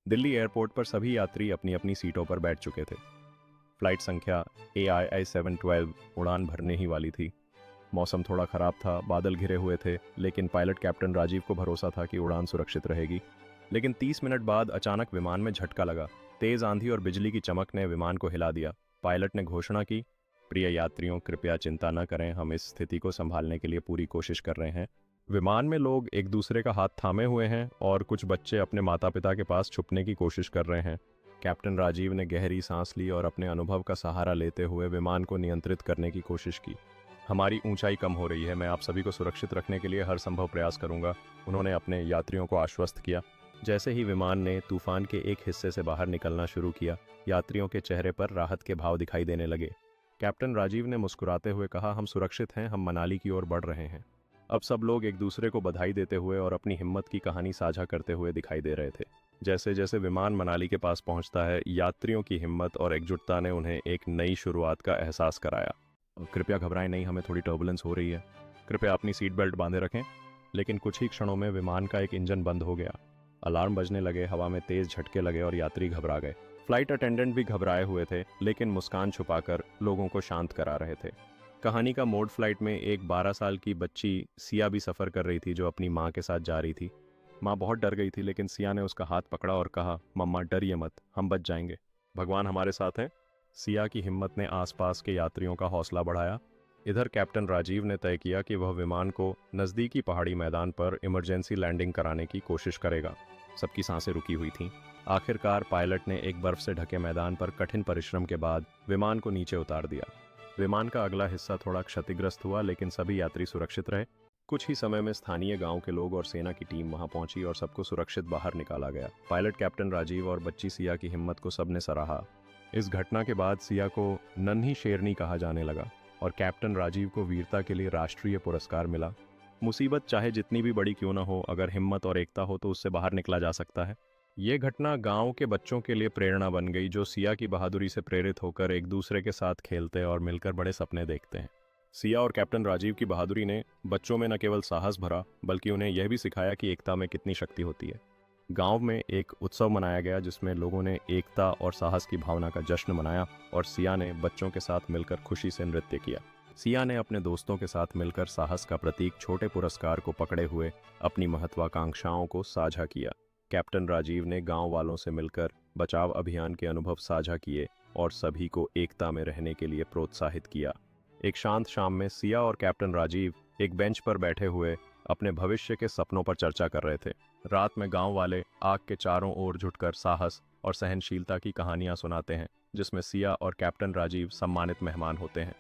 Delhi airport पर सभी यात्री अपनी अपनी सीटों पर बैठ चुके थे। फ्लाइट संख्या AII-712 उड़ान भरने ही वाली थी। मौसम थोड़ा खराब था, बादल घिरे हुए थे, लेकिन पायलट कैप्टन राजीव को भरोसा था कि उड़ान सुरक्षित रहेगी। लेकिन 30 मिनट बाद अचानक विमान में झटका लगा। तेज आंधी और बिजली की चमक ने विमान को हिला दिया। पायलट ने घोषणा की, प्रिय यात्रियों, कृपया चिंता न करें, हम इस स्थिति को संभालने के लिए पूरी कोशिश कर रहे हैं। विमान में लोग एक दूसरे का हाथ थामे हुए हैं और कुछ बच्चे अपने माता पिता के पास छुपने की कोशिश कर रहे हैं। कैप्टन राजीव ने गहरी सांस ली और अपने अनुभव का सहारा लेते हुए विमान को नियंत्रित करने की कोशिश की। हमारी ऊंचाई कम हो रही है, मैं आप सभी को सुरक्षित रखने के लिए हर संभव प्रयास करूंगा, उन्होंने अपने यात्रियों को आश्वस्त किया। जैसे ही विमान ने तूफान के एक हिस्से से बाहर निकलना शुरू किया, यात्रियों के चेहरे पर राहत के भाव दिखाई देने लगे। कैप्टन राजीव ने मुस्कुराते हुए कहा, हम सुरक्षित हैं, हम मनाली की ओर बढ़ रहे हैं। अब सब लोग एक दूसरे को बधाई देते हुए और अपनी हिम्मत की कहानी साझा करते हुए दिखाई दे रहे थे। जैसे जैसे विमान मनाली के पास पहुंचता है, यात्रियों की हिम्मत और एकजुटता ने उन्हें एक नई शुरुआत का एहसास कराया। कृपया घबराएं नहीं, हमें थोड़ी टर्बुलेंस हो रही है, कृपया अपनी सीट बेल्ट बांधे रखें। लेकिन कुछ ही क्षणों में विमान का एक इंजन बंद हो गया। अलार्म बजने लगे, हवा में तेज झटके लगे और यात्री घबरा गए। फ्लाइट अटेंडेंट भी घबराए हुए थे, लेकिन मुस्कान छुपाकर लोगों को शांत करा रहे थे। कहानी का मोड़ फ्लाइट में एक 12 साल की बच्ची सिया भी सफ़र कर रही थी, जो अपनी माँ के साथ जा रही थी। माँ बहुत डर गई थी, लेकिन सिया ने उसका हाथ पकड़ा और कहा, मम्मा डरिए मत, हम बच जाएंगे, भगवान हमारे साथ हैं। सिया की हिम्मत ने आसपास के यात्रियों का हौसला बढ़ाया। इधर कैप्टन राजीव ने तय किया कि वह विमान को नज़दीकी पहाड़ी मैदान पर इमरजेंसी लैंडिंग कराने की कोशिश करेगा। सबकी सांसें रुकी हुई थीं। आखिरकार पायलट ने एक बर्फ से ढके मैदान पर कठिन परिश्रम के बाद विमान को नीचे उतार दिया। विमान का अगला हिस्सा थोड़ा क्षतिग्रस्त हुआ, लेकिन सभी यात्री सुरक्षित रहे। कुछ ही समय में स्थानीय गांव के लोग और सेना की टीम वहां पहुंची और सबको सुरक्षित बाहर निकाला गया। पायलट कैप्टन राजीव और बच्ची सिया की हिम्मत को सबने सराहा। इस घटना के बाद सिया को नन्ही शेरनी कहा जाने लगा और कैप्टन राजीव को वीरता के लिए राष्ट्रीय पुरस्कार मिला। मुसीबत चाहे जितनी भी बड़ी क्यों न हो, अगर हिम्मत और एकता हो तो उससे बाहर निकला जा सकता है। ये घटना गांव के बच्चों के लिए प्रेरणा बन गई, जो सिया की बहादुरी से प्रेरित होकर एक दूसरे के साथ खेलते और मिलकर बड़े सपने देखते हैं। सिया और कैप्टन राजीव की बहादुरी ने बच्चों में न केवल साहस भरा, बल्कि उन्हें यह भी सिखाया कि एकता में कितनी शक्ति होती है। गांव में एक उत्सव मनाया गया, जिसमें लोगों ने एकता और साहस की भावना का जश्न मनाया और सिया ने बच्चों के साथ मिलकर खुशी से नृत्य किया। सिया ने अपने दोस्तों के साथ मिलकर साहस का प्रतीक छोटे पुरस्कार को पकड़े हुए अपनी महत्वाकांक्षाओं को साझा किया। कैप्टन राजीव ने गांव वालों से मिलकर बचाव अभियान के अनुभव साझा किए और सभी को एकता में रहने के लिए प्रोत्साहित किया। एक शांत शाम में सिया और कैप्टन राजीव एक बेंच पर बैठे हुए अपने भविष्य के सपनों पर चर्चा कर रहे थे। रात में गांव वाले आग के चारों ओर जुटकर साहस और सहनशीलता की कहानियां सुनाते हैं, जिसमें सिया और कैप्टन राजीव सम्मानित मेहमान होते हैं।